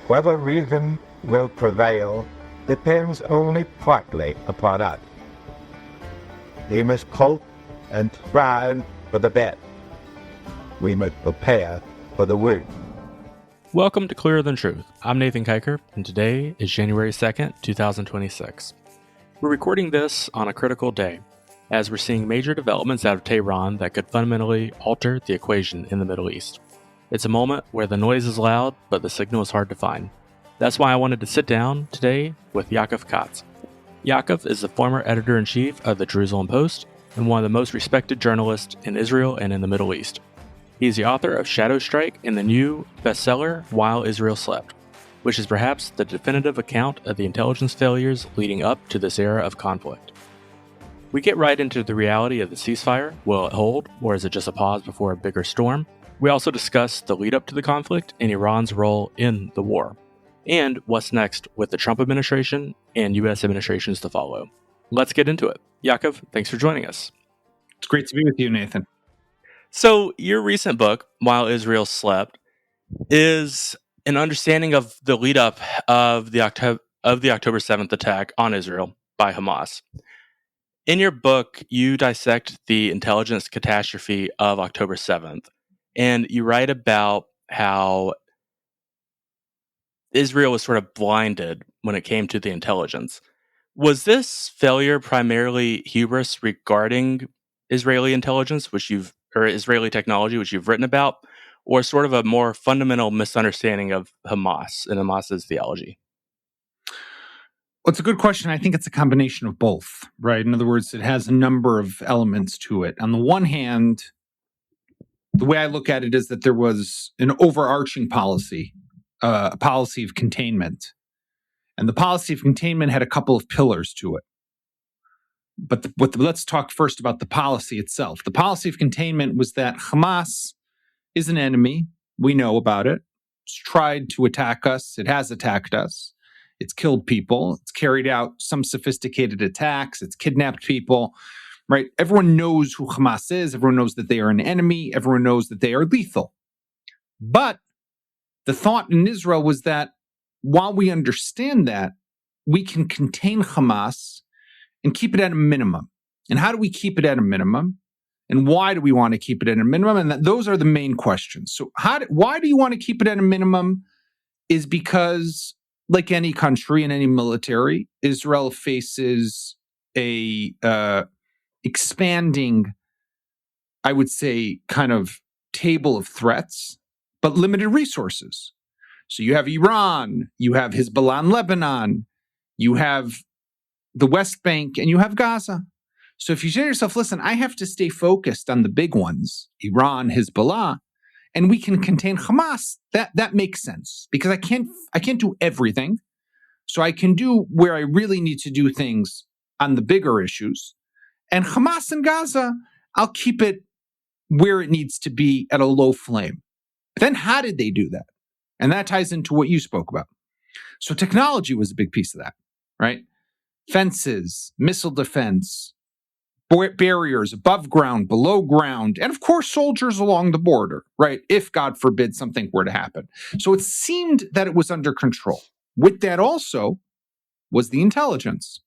Whether reason will prevail depends only partly upon us. We must hope and strive for the best. We must prepare for the worst. Welcome to Clearer Than Truth. I'm Nathan Kiker, and today is January 2nd, 2026. We're recording this on a critical day, as we're seeing major developments out of Tehran that could fundamentally alter the equation in the Middle East. It's a moment where the noise is loud, but the signal is hard to find. That's why I wanted to sit down today with Yaakov Katz. Yaakov is the former editor-in-chief of the Jerusalem Post and one of the most respected journalists in Israel and in the Middle East. He's the author of Shadow Strike and the new bestseller While Israel Slept, which is perhaps the definitive account of the intelligence failures leading up to this era of conflict. We get right into the reality of the ceasefire. Will it hold, or is it just a pause before a bigger storm? We also discuss the lead up to the conflict and Iran's role in the war, and what's next with the Trump administration and U.S. administrations to follow. Let's get into it. Yaakov, thanks for joining us. It's great to be with you, Nathan. So your recent book, While Israel Slept, is an understanding of the lead up of the October 7th attack on Israel by Hamas. In your book, you dissect the intelligence catastrophe of October 7th, and you write about how Israel was sort of blinded when it came to the intelligence. Was this failure primarily hubris regarding Israeli intelligence, or Israeli technology, which you've written about, or sort of a more fundamental misunderstanding of Hamas and Hamas's theology? Well, it's a good question. I think it's a combination of both, right? In other words, it has a number of elements to it. On the one hand, the way I look at it is that there was an overarching policy, a policy of containment. And the policy of containment had a couple of pillars to it. But let's talk first about the policy itself. The policy of containment was that Hamas is an enemy. We know about it. It's tried to attack us. It has attacked us. It's killed people. It's carried out some sophisticated attacks. It's kidnapped people, right? Everyone knows who Hamas is. Everyone knows that they are an enemy. Everyone knows that they are lethal. But the thought in Israel was that while we understand that, we can contain Hamas and keep it at a minimum. And how do we keep it at a minimum? And why do we want to keep it at a minimum? And those are the main questions. So why do you want to keep it at a minimum? Is because, like any country and any military, Israel faces a expanding, I would say, kind of table of threats, but limited resources. So you have Iran, you have Hezbollah in Lebanon, you have the West Bank, and you have Gaza. So if you say to yourself, listen, I have to stay focused on the big ones, Iran, Hezbollah, and we can contain Hamas, that makes sense because I can't do everything. So I can do where I really need to do things on the bigger issues. And Hamas and Gaza, I'll keep it where it needs to be at a low flame. Then how did they do that? And that ties into what you spoke about. So technology was a big piece of that, right? Fences, missile defense, barriers above ground, below ground, and of course, soldiers along the border, right? If, God forbid, something were to happen. So it seemed that it was under control. With that also was the intelligence.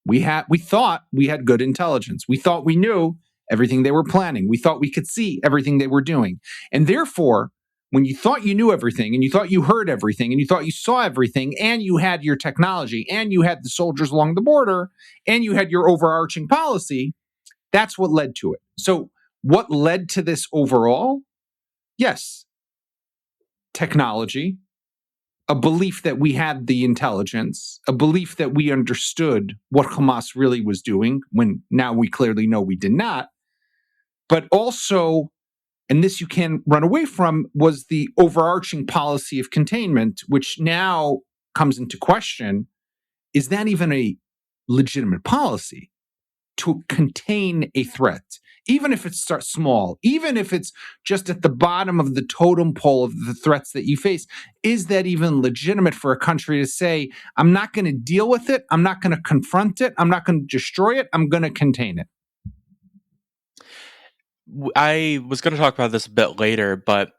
We thought we had good intelligence. We thought we knew everything they were planning. We thought we could see everything they were doing. And therefore, when you thought you knew everything and you thought you heard everything and you thought you saw everything and you had your technology and you had the soldiers along the border and you had your overarching policy, that's what led to it. So what led to this overall? Yes, technology, a belief that we had the intelligence, a belief that we understood what Hamas really was doing when now we clearly know we did not, but also, and this you can't run away from, was the overarching policy of containment, which now comes into question. Is that even a legitimate policy to contain a threat? Even if it starts small, even if it's just at the bottom of the totem pole of the threats that you face, is that even legitimate for a country to say, I'm not going to deal with it, I'm not going to confront it, I'm not going to destroy it, I'm going to contain it? I was going to talk about this a bit later, but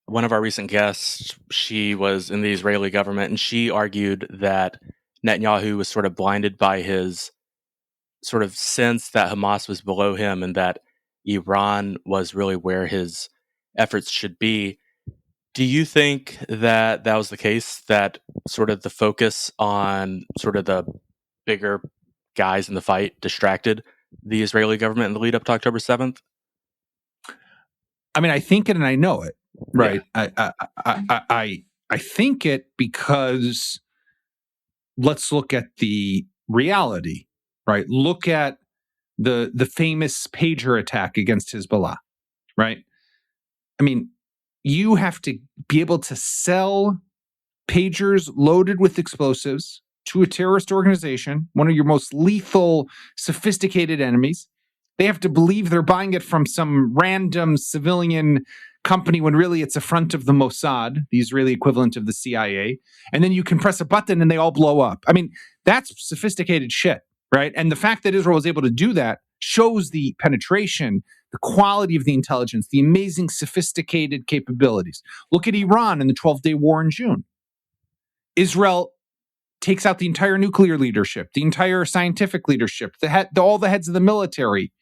one of our recent guests, she was in the Israeli government, and she argued that Netanyahu was sort of blinded by his sort of sense that Hamas was below him and that Iran was really where his efforts should be. Do you think that that was the case, that sort of the focus on sort of the bigger guys in the fight distracted the Israeli government in the lead up to October 7th? I mean, I think it and I know it, right? Yeah. I think it because let's look at the reality, right? Look at the famous pager attack against Hezbollah, right? I mean, you have to be able to sell pagers loaded with explosives to a terrorist organization, one of your most lethal, sophisticated enemies. They have to believe they're buying it from some random civilian company when really it's a front of the Mossad, the Israeli equivalent of the CIA. And then you can press a button and they all blow up. I mean, that's sophisticated shit, right? And the fact that Israel was able to do that shows the penetration, the quality of the intelligence, the amazing sophisticated capabilities. Look at Iran in the 12-day war in June. Israel takes out the entire nuclear leadership, the entire scientific leadership, all the heads of the military.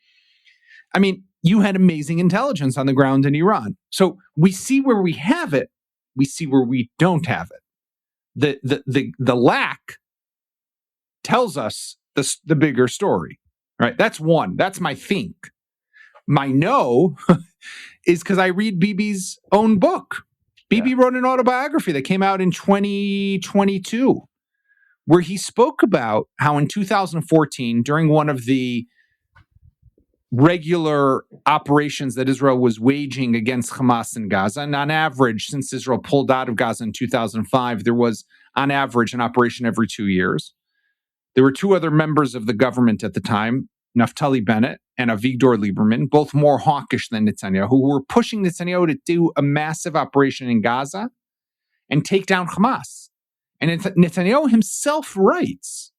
I mean, you had amazing intelligence on the ground in Iran. So we see where we have it. We see where we don't have it. The lack tells us the bigger story, right? That's one. That's my think. My no is because I read Bibi's own book. Bibi wrote an autobiography that came out in 2022, where he spoke about how in 2014, during one of the regular operations that Israel was waging against Hamas in Gaza, and on average, since Israel pulled out of Gaza in 2005, there was, on average, an operation every 2 years. There were two other members of the government at the time, Naftali Bennett and Avigdor Lieberman, both more hawkish than Netanyahu, who were pushing Netanyahu to do a massive operation in Gaza and take down Hamas. And Netanyahu himself writes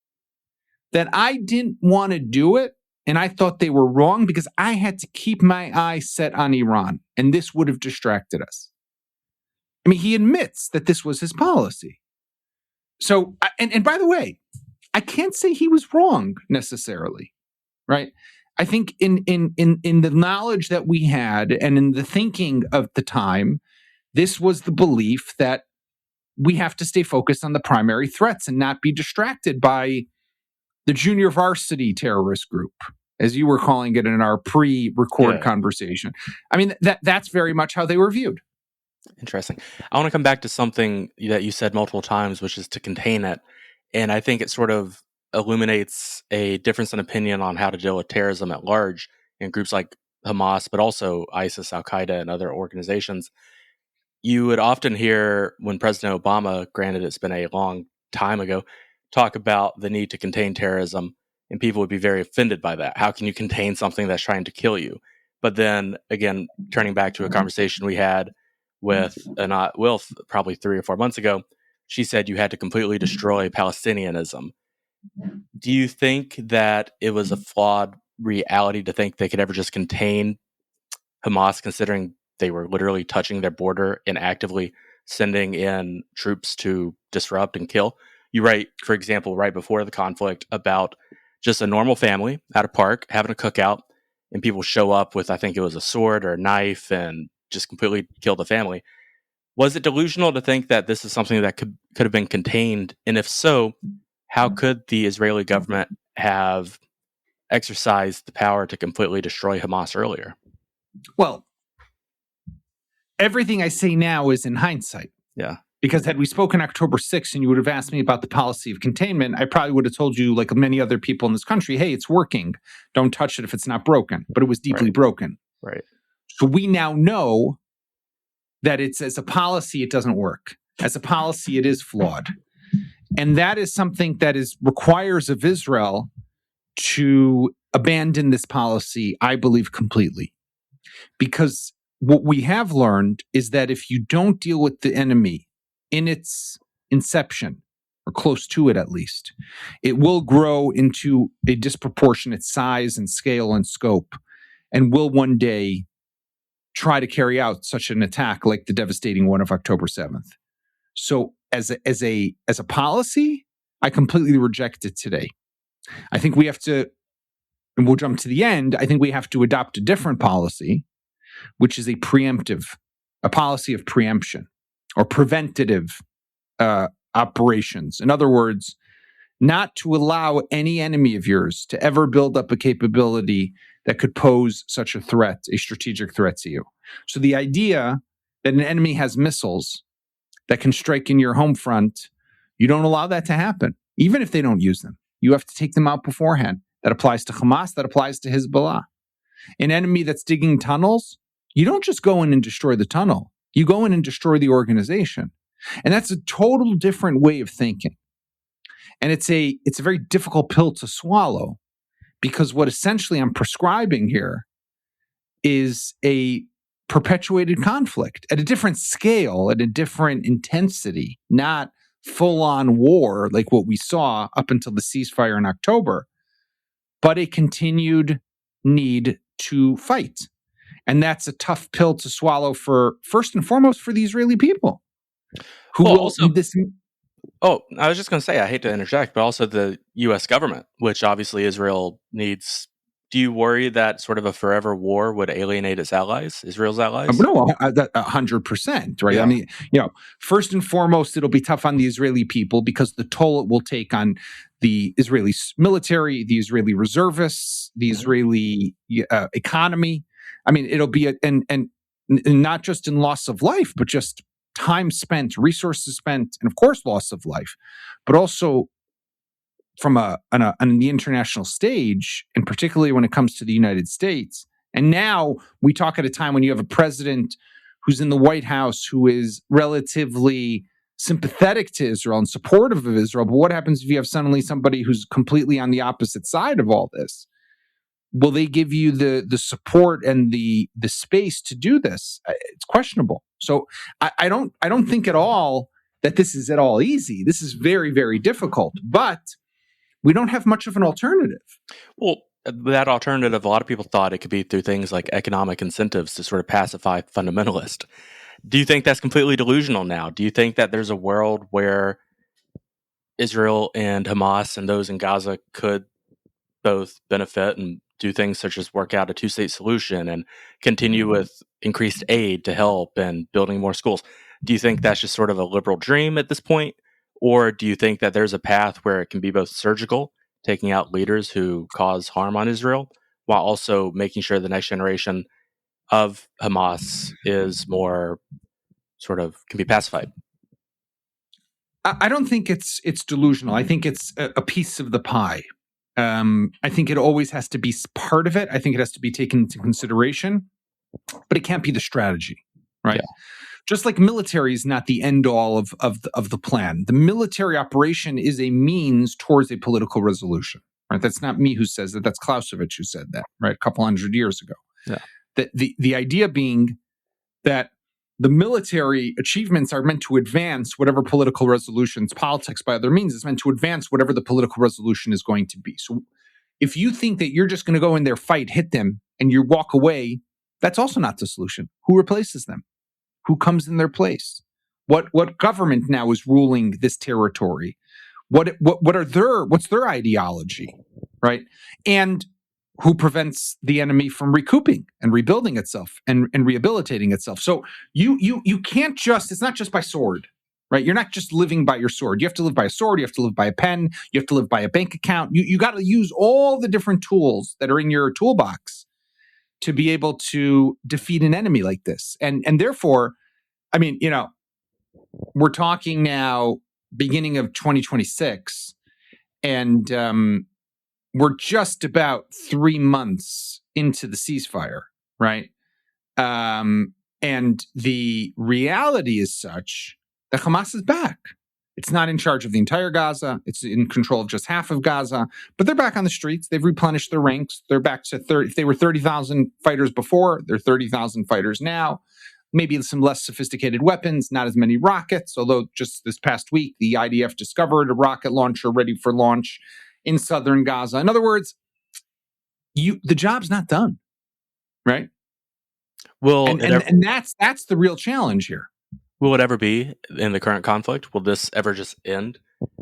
that I didn't want to do it, and I thought they were wrong because I had to keep my eye set on Iran, and this would have distracted us. I mean, he admits that this was his policy. So, and by the way, I can't say he was wrong necessarily, right? I think in the knowledge that we had and in the thinking of the time, this was the belief that we have to stay focused on the primary threats and not be distracted by the junior varsity terrorist group, as you were calling it in our pre-record conversation. I mean, that's very much how they were viewed. Interesting. I want to come back to something that you said multiple times, which is to contain it. And I think it sort of illuminates a difference in opinion on how to deal with terrorism at large in groups like Hamas, but also ISIS, Al-Qaeda, and other organizations. You would often hear when President Obama, granted it's been a long time ago, talk about the need to contain terrorism, and people would be very offended by that. How can you contain something that's trying to kill you? But then, again, turning back to a conversation we had with Wilf probably 3 or 4 months ago, she said you had to completely destroy Palestinianism. Do you think that it was a flawed reality to think they could ever just contain Hamas, considering they were literally touching their border and actively sending in troops to disrupt and kill? You write, for example, right before the conflict about just a normal family at a park having a cookout, and people show up with, I think it was a sword or a knife, and just completely kill the family. Was it delusional to think that this is something that could have been contained? And if so, how could the Israeli government have exercised the power to completely destroy Hamas earlier? Well, everything I say now is in hindsight. Yeah. Because had we spoken October 6th and you would have asked me about the policy of containment, I probably would have told you, like many other people in this country, hey, it's working. Don't touch it if it's not broken. But it was deeply broken. Right. So we now know that it's, as a policy, it doesn't work. As a policy, it is flawed. And that is something that requires of Israel to abandon this policy, I believe, completely. Because what we have learned is that if you don't deal with the enemy in its inception, or close to it at least, it will grow into a disproportionate size and scale and scope, and will one day try to carry out such an attack like the devastating one of October 7th. So as a policy, I completely reject it today. I think we have to, and we'll jump to the end, I think we have to adopt a different policy, which is a policy of preemption or preventative operations. In other words, not to allow any enemy of yours to ever build up a capability that could pose such a threat, a strategic threat to you. So the idea that an enemy has missiles that can strike in your home front, you don't allow that to happen, even if they don't use them. You have to take them out beforehand. That applies to Hamas, that applies to Hezbollah. An enemy that's digging tunnels, you don't just go in and destroy the tunnel. You go in and destroy the organization. And that's a total different way of thinking. And it's a very difficult pill to swallow, because what essentially I'm prescribing here is a perpetuated conflict at a different scale, at a different intensity, not full-on war like what we saw up until the ceasefire in October, but a continued need to fight. And that's a tough pill to swallow for, first and foremost, for the Israeli people. Who will also, I was just going to say, I hate to interject, but also the U.S. government, which obviously Israel needs. Do you worry that sort of a forever war would alienate its allies, Israel's allies? No, 100%, right? Yeah. I mean, first and foremost, it'll be tough on the Israeli people because the toll it will take on the Israeli military, the Israeli reservists, the Israeli economy. I mean, it'll be and not just in loss of life, but just time spent, resources spent, and of course, loss of life, but also from on the international stage, and particularly when it comes to the United States. And now we talk at a time when you have a president who's in the White House who is relatively sympathetic to Israel and supportive of Israel. But what happens if you have suddenly somebody who's completely on the opposite side of all this? Will they give you the support and the space to do this? It's questionable. So I don't think at all that this is at all easy. This is very, very difficult, but we don't have much of an alternative. Well, that alternative, a lot of people thought it could be through things like economic incentives to sort of pacify fundamentalists. Do you think that's completely delusional now? Do you think that there's a world where Israel and Hamas and those in Gaza could both benefit and do things such as work out a two-state solution and continue with increased aid to help and building more schools? Do you think that's just sort of a liberal dream at this point? Or do you think that there's a path where it can be both surgical, taking out leaders who cause harm on Israel, while also making sure the next generation of Hamas is more sort of can be pacified? I don't think it's delusional. I think it's a piece of the pie. I think it always has to be part of it. I think it has to be taken into consideration, but it can't be the strategy, right? Yeah. Just like military is not the end all of the plan. The military operation is a means towards a political resolution, right? That's not me who says that. That's Clausewitz who said that, right? A couple hundred years ago. Yeah. That the idea being that the military achievements are meant to advance whatever political resolutions, politics by other means is meant to advance whatever the political resolution is going to be. So if you think that you're just going to go in there, fight, hit them, and you walk away, that's also not the solution. Who replaces them? Who comes in their place? What government now is ruling this territory? What's their ideology, right? And who prevents the enemy from recouping and rebuilding itself and rehabilitating itself? So you can't just, it's not just by sword, right? You're not just living by your sword. You have to live by a sword. You have to live by a pen. You have to live by a bank account. You got to use all the different tools that are in your toolbox to be able to defeat an enemy like this. And therefore, I mean, we're talking now beginning of 2026, and we're just about 3 months into the ceasefire, right? And the reality is such that Hamas is back. It's not in charge of the entire Gaza. It's in control of just half of Gaza, but they're back on the streets. They've replenished their ranks. They're back to 30. If they were 30,000 fighters before, they're 30,000 fighters now. Maybe some less sophisticated weapons, not as many rockets, although just this past week, the IDF discovered a rocket launcher ready for launch in southern Gaza. In other words, the job's not done, right? And that's the real challenge here. Will it ever be in the current conflict? Will this ever just end?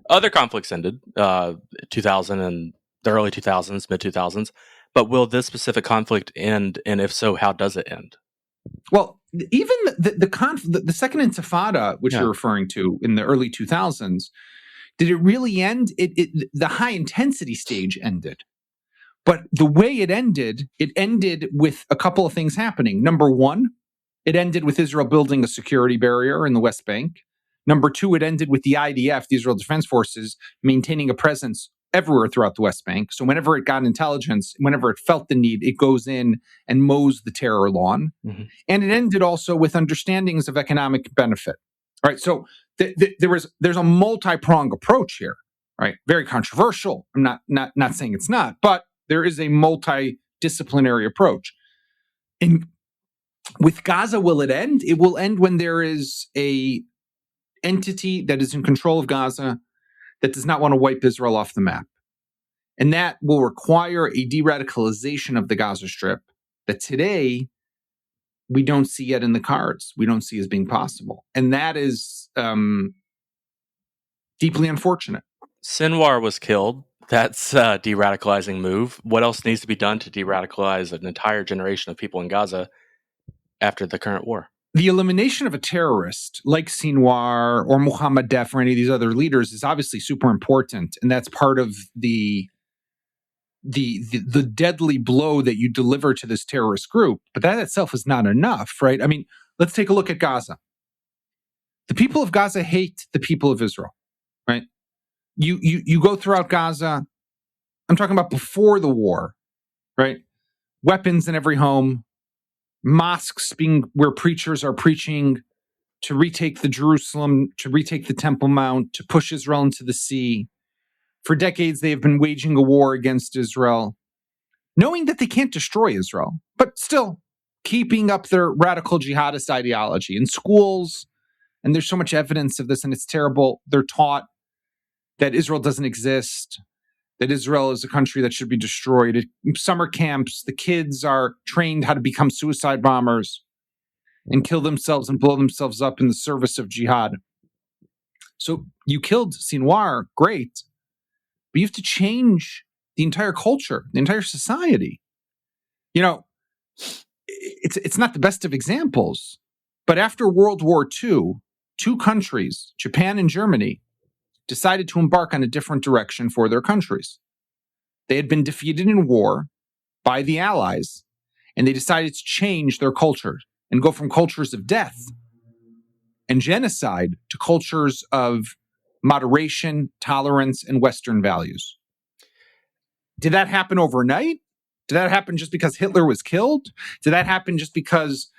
Other conflicts ended, 2000 and the early 2000s, mid 2000s. But will this specific conflict end? And if so, how does it end? Well, even the second Intifada, which you're referring to in the early 2000s, did it really end? The high intensity stage ended. But the way it ended with a couple of things happening. Number one, it ended with Israel building a security barrier in the West Bank. Number two, it ended with the IDF, the Israel Defense Forces, maintaining a presence everywhere throughout the West Bank. So whenever it got intelligence, whenever it felt the need, it goes in and mows the terror lawn. Mm-hmm. And it ended also with understandings of economic benefit. All right, so there's a multi-pronged approach here. Right, very controversial. I'm not saying it's not, but there is a multidisciplinary approach. With Gaza, will it end? It will end when there is a entity that is in control of Gaza that does not want to wipe Israel off the map. And that will require a de-radicalization of the Gaza Strip that today we don't see yet in the cards. We don't see as being possible. And that is deeply unfortunate. Sinwar was killed. That's a de-radicalizing move. What else needs to be done to de-radicalize an entire generation of people in Gaza after the current war? The elimination of a terrorist like Sinwar or Mohammed Def or any of these other leaders is obviously super important, and that's part of the deadly blow that you deliver to this terrorist group. But that itself is not enough, right? I mean, let's take a look at Gaza. The people of Gaza hate the people of Israel, right? You go throughout Gaza. I'm talking about before the war, right? Weapons in every home. Mosques being where preachers are preaching to retake the Jerusalem, to retake the Temple Mount, to push Israel into the sea. For decades, they have been waging a war against Israel, knowing that they can't destroy Israel, but still keeping up their radical jihadist ideology. In schools, and there's so much evidence of this, and it's terrible, they're taught that Israel doesn't exist, that Israel is a country that should be destroyed. At summer camps, the kids are trained how to become suicide bombers and kill themselves and blow themselves up in the service of jihad. So you killed Sinwar, great, but you have to change the entire culture, the entire society. You know, it's not the best of examples, but after World War II, two countries, Japan and Germany, decided to embark on a different direction for their countries. They had been defeated in war by the Allies, and they decided to change their culture and go from cultures of death and genocide to cultures of moderation, tolerance, and Western values. Did that happen overnight? Did that happen just because Hitler was killed? Did that happen just because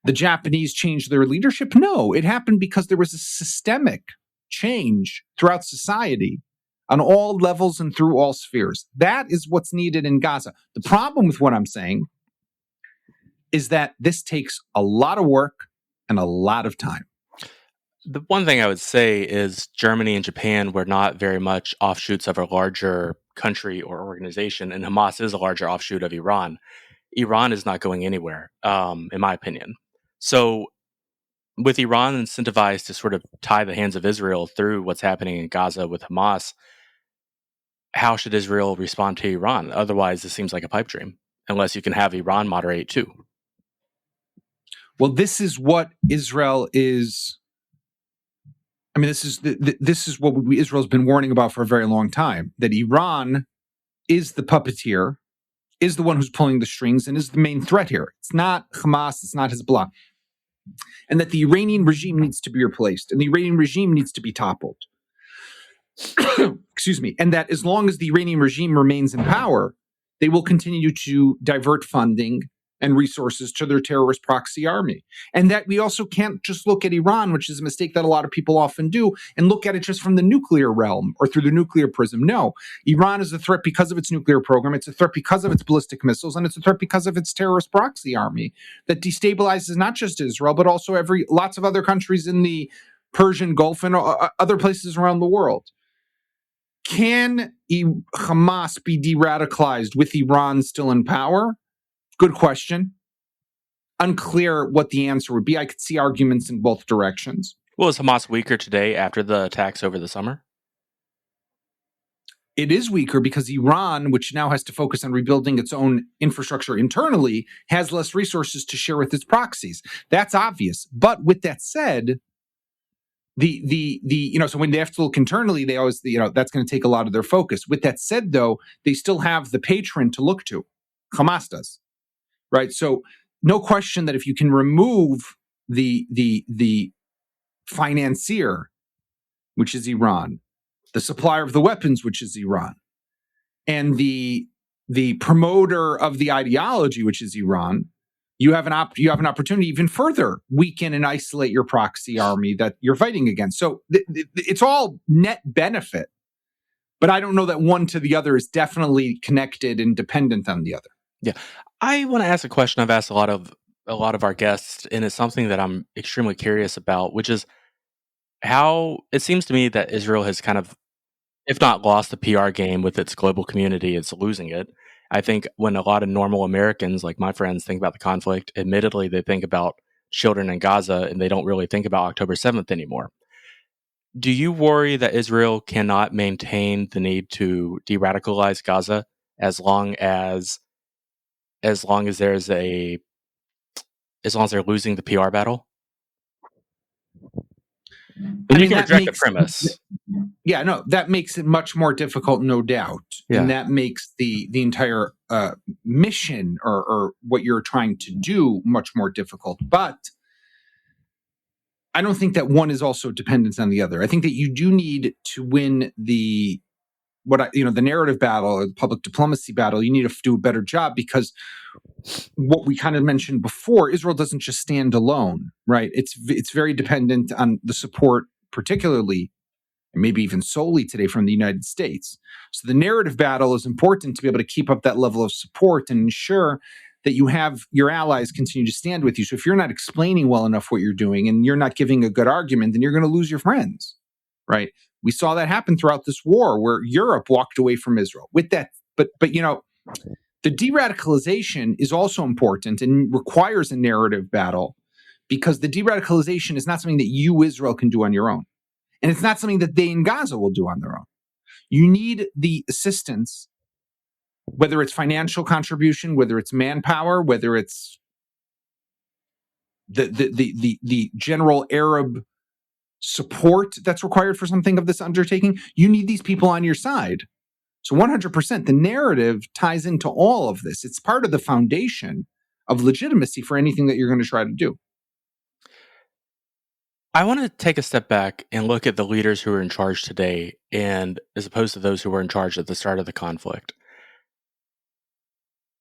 the Japanese changed their leadership? No, it happened because there was a systemic change throughout society on all levels and through all spheres. That is what's needed in Gaza. The problem with what I'm saying is that this takes a lot of work and a lot of time. The one thing I would say is Germany and Japan were not very much offshoots of a larger country or organization, and Hamas is a larger offshoot of Iran. Iran is not going anywhere, in my opinion. So with Iran incentivized to sort of tie the hands of Israel through what's happening in Gaza with Hamas, how should Israel respond to Iran? Otherwise, this seems like a pipe dream, unless you can have Iran moderate too. Well, this is what Israel is. I mean, this is what Israel's been warning about for a very long time, that Iran is the puppeteer, is the one who's pulling the strings, and is the main threat here. It's not Hamas, it's not Hezbollah. And that the Iranian regime needs to be replaced, and the Iranian regime needs to be toppled. Excuse me. And that as long as the Iranian regime remains in power, they will continue to divert funding and resources to their terrorist proxy army. And that we also can't just look at Iran, which is a mistake that a lot of people often do, and look at it just from the nuclear realm or through the nuclear prism. No, Iran is a threat because of its nuclear program. It's a threat because of its ballistic missiles, and it's a threat because of its terrorist proxy army that destabilizes not just Israel, but also lots of other countries in the Persian Gulf and other places around the world. Can Hamas be de-radicalized with Iran still in power? Good question. unclear what the answer would be. I could see arguments in both directions. Well, is Hamas weaker today after the attacks over the summer? It is weaker because Iran, which now has to focus on rebuilding its own infrastructure internally, has less resources to share with its proxies. That's obvious. But with that said, so when they have to look internally, they always, that's going to take a lot of their focus. With that said, though, they still have the patron to look to. Hamas does, right? So no question that if you can remove the financier, which is Iran, the supplier of the weapons, which is Iran, and the promoter of the ideology, which is Iran, you have an opportunity to even further weaken and isolate your proxy army that you're fighting against. So it's all net benefit, but I don't know that one to the other is definitely connected and dependent on the other. Yeah, I want to ask a question I've asked a lot of our guests, and it's something that I'm extremely curious about, which is how it seems to me that Israel has kind of, if not lost the PR game with its global community, it's losing it. I think when a lot of normal Americans, like my friends, think about the conflict, admittedly, they think about children in Gaza and they don't really think about October 7th anymore. Do you worry that Israel cannot maintain the need to de-radicalize Gaza as long as they're losing the PR battle? And you can reject the premise. Yeah, no, that makes it much more difficult, no doubt. Yeah. And that makes the entire mission or what you're trying to do much more difficult. But I don't think that one is also dependent on the other. I think that you do need to win the narrative battle or the public diplomacy battle. You need to do a better job because what we kind of mentioned before, Israel doesn't just stand alone, right? It's very dependent on the support, particularly, and maybe even solely today, from the United States. So the narrative battle is important to be able to keep up that level of support and ensure that you have your allies continue to stand with you. So if you're not explaining well enough what you're doing and you're not giving a good argument, then you're going to lose your friends, right? We saw that happen throughout this war where Europe walked away from Israel. With that, but the de-radicalization is also important and requires a narrative battle because the de-radicalization is not something that you, Israel, can do on your own. And it's not something that they in Gaza will do on their own. You need the assistance, whether it's financial contribution, whether it's manpower, whether it's the general Arab support that's required for something of this undertaking. You need these people on your side. So 100%, the narrative ties into all of this. It's part of the foundation of legitimacy for anything that you're going to try to do. I want to take a step back and look at the leaders who are in charge today, and as opposed to those who were in charge at the start of the conflict.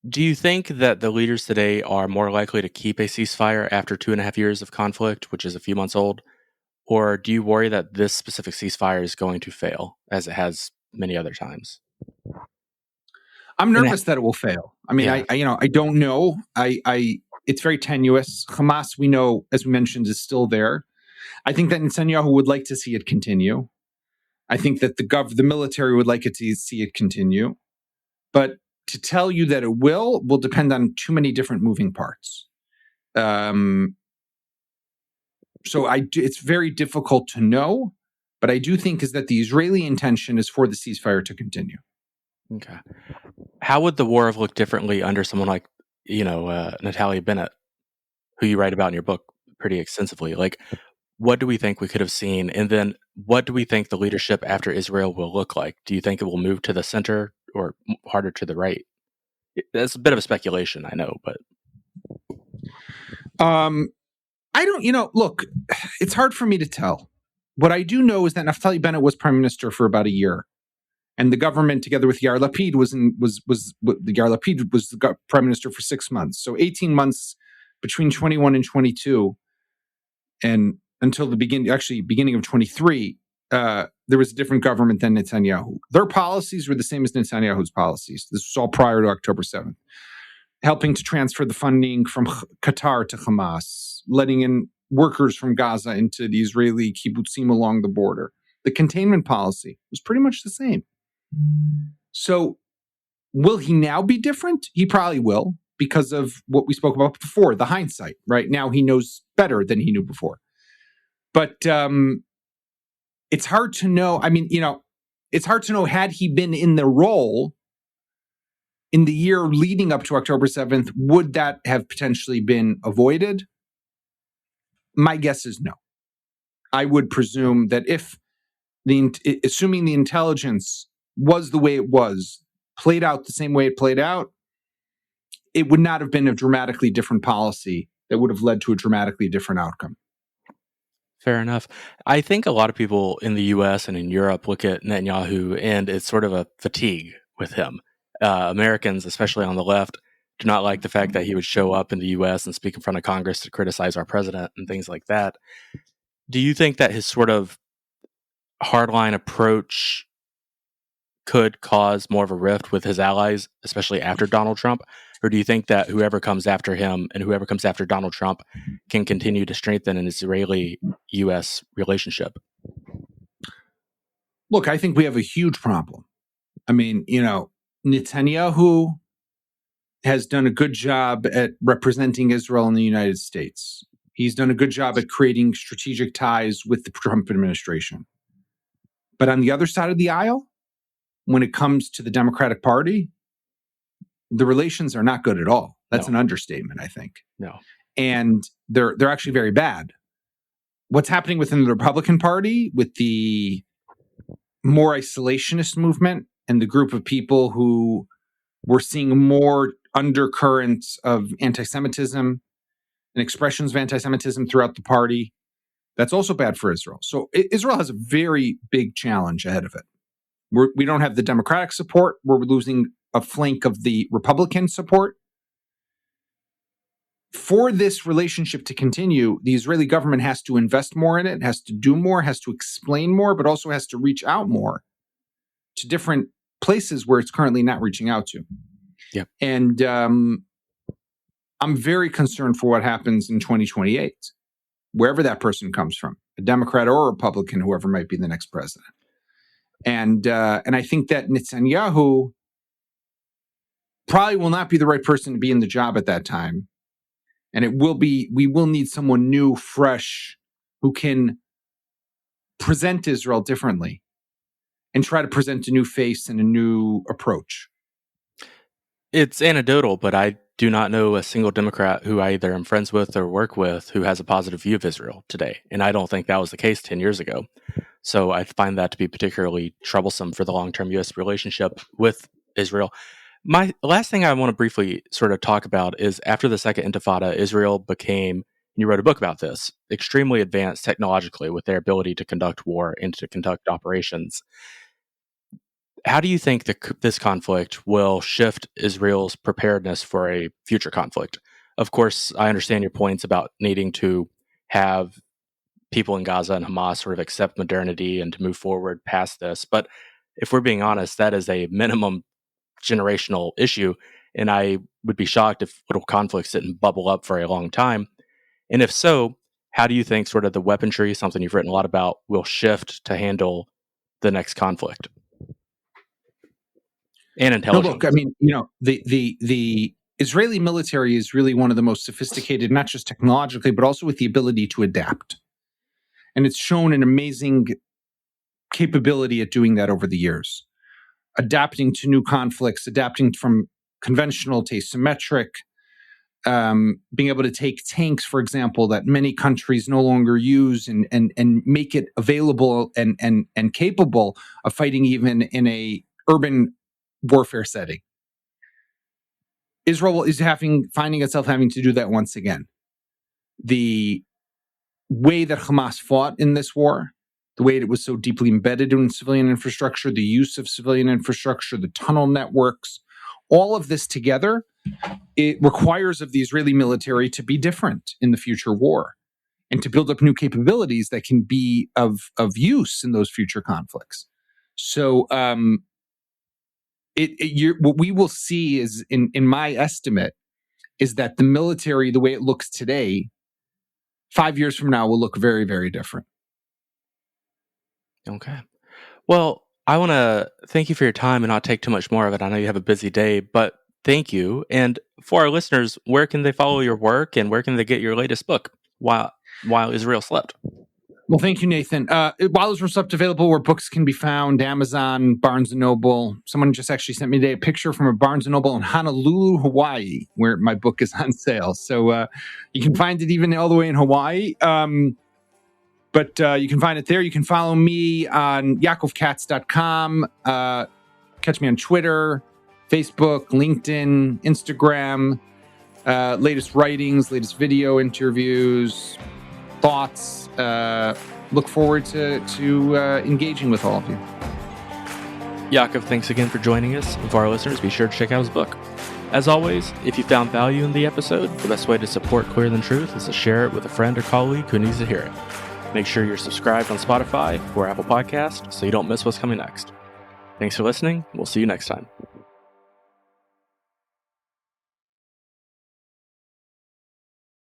Do you think that the leaders today are more likely to keep a ceasefire after 2.5 years of conflict, which is a few months old? Or do you worry that this specific ceasefire is going to fail, as it has many other times? I'm nervous that it will fail. I mean, yeah. I don't know. It's very tenuous. Hamas, we know, as we mentioned, is still there. I think that Netanyahu would like to see it continue. I think that the military would like to see it continue. But to tell you that it will depend on too many different moving parts. So it's very difficult to know, but I do think is that the Israeli intention is for the ceasefire to continue. Okay. How would the war have looked differently under someone like, Natalia Bennett, who you write about in your book pretty extensively? Like, what do we think we could have seen? And then what do we think the leadership after Israel will look like? Do you think it will move to the center or harder to the right? That's a bit of a speculation, I know, but. I don't, look, it's hard for me to tell. What I do know is that Naftali Bennett was prime minister for about a year. And the government, together with Yair Lapid, was the prime minister for 6 months. So 18 months between 21 and 22, and until the beginning of 23, there was a different government than Netanyahu. Their policies were the same as Netanyahu's policies. This was all prior to October 7th. Helping to transfer the funding from Qatar to Hamas, letting in workers from Gaza into the Israeli kibbutzim along the border. The containment policy was pretty much the same. So will he now be different? He probably will, because of what we spoke about before, the hindsight, right? Now he knows better than he knew before. But it's hard to know. I mean, it's hard to know, had he been in the role in the year leading up to October 7th, would that have potentially been avoided? My guess is no. I would presume that assuming the intelligence was the way it was, played out the same way it played out, it would not have been a dramatically different policy that would have led to a dramatically different outcome. Fair enough. I think a lot of people in the U.S. and in Europe look at Netanyahu, and it's sort of a fatigue with him. Americans, especially on the left, do not like the fact that he would show up in the U.S. and speak in front of Congress to criticize our president and things like that. Do you think that his sort of hardline approach could cause more of a rift with his allies, especially after Donald Trump? Or do you think that whoever comes after him and whoever comes after Donald Trump can continue to strengthen an Israeli-U.S. relationship? Look, I think we have a huge problem. I mean, Netanyahu has done a good job at representing Israel in the United States. He's done a good job at creating strategic ties with the Trump administration. But on the other side of the aisle, when it comes to the Democratic Party, the relations are not good at all. That's an understatement, I think. No. And they're actually very bad. What's happening within the Republican Party with the more isolationist movement and the group of people who we're seeing more undercurrents of anti-Semitism and expressions of anti-Semitism throughout the party, that's also bad for Israel. So Israel has a very big challenge ahead of it. We don't have the Democratic support. We're losing a flank of the Republican support. For this relationship to continue, the Israeli government has to invest more in it, has to do more, has to explain more, but also has to reach out more to different places where it's currently not reaching out to. Yeah. And I'm very concerned for what happens in 2028, wherever that person comes from, a Democrat or a Republican, whoever might be the next president. And I think that Netanyahu probably will not be the right person to be in the job at that time. And we will need someone new, fresh, who can present Israel differently and try to present a new face and a new approach. It's anecdotal, but I do not know a single Democrat who I either am friends with or work with who has a positive view of Israel today. And I don't think that was the case 10 years ago. So I find that to be particularly troublesome for the long-term U.S. relationship with Israel. My last thing I want to briefly sort of talk about is after the Second Intifada, Israel became, and you wrote a book about this, extremely advanced technologically with their ability to conduct war and to conduct operations. How do you think this conflict will shift Israel's preparedness for a future conflict? Of course, I understand your points about needing to have people in Gaza and Hamas sort of accept modernity and to move forward past this. But if we're being honest, that is a minimum generational issue. And I would be shocked if little conflicts didn't bubble up for a long time. And if so, how do you think sort of the weaponry, something you've written a lot about, will shift to handle the next conflict? And intelligence. No, look, I mean, the Israeli military is really one of the most sophisticated, not just technologically, but also with the ability to adapt. And it's shown an amazing capability at doing that over the years. Adapting to new conflicts, adapting from conventional to asymmetric, being able to take tanks, for example, that many countries no longer use and make it available and capable of fighting even in a urban warfare setting. Israel is finding itself having to do that once again. The way that Hamas fought in this war, the way it was so deeply embedded in civilian infrastructure, the use of civilian infrastructure, the tunnel networks, all of this together, it requires of the Israeli military to be different in the future war and to build up new capabilities that can be of use in those future conflicts. So what we will see is, in my estimate, is that the military, the way it looks today, 5 years from now will look very, very different. Okay. Well, I want to thank you for your time and not take too much more of it. I know you have a busy day, but thank you. And for our listeners, where can they follow your work and where can they get your latest book, While Israel Slept? Well, thank you, Nathan. While Israel Slept available where books can be found, Amazon, Barnes & Noble. Someone just actually sent me today a picture from a Barnes & Noble in Honolulu, Hawaii, where my book is on sale. So you can find it even all the way in Hawaii. But you can find it there. You can follow me on YaakovKatz.com. Catch me on Twitter, Facebook, LinkedIn, Instagram. Latest writings, latest video interviews, thoughts. Look forward to engaging with all of you. Yaakov, thanks again for joining us. And for our listeners, be sure to check out his book. As always, if you found value in the episode, the best way to support Clearer Than Truth is to share it with a friend or colleague who needs to hear it. Make sure you're subscribed on Spotify or Apple Podcasts so you don't miss what's coming next. Thanks for listening. We'll see you next time.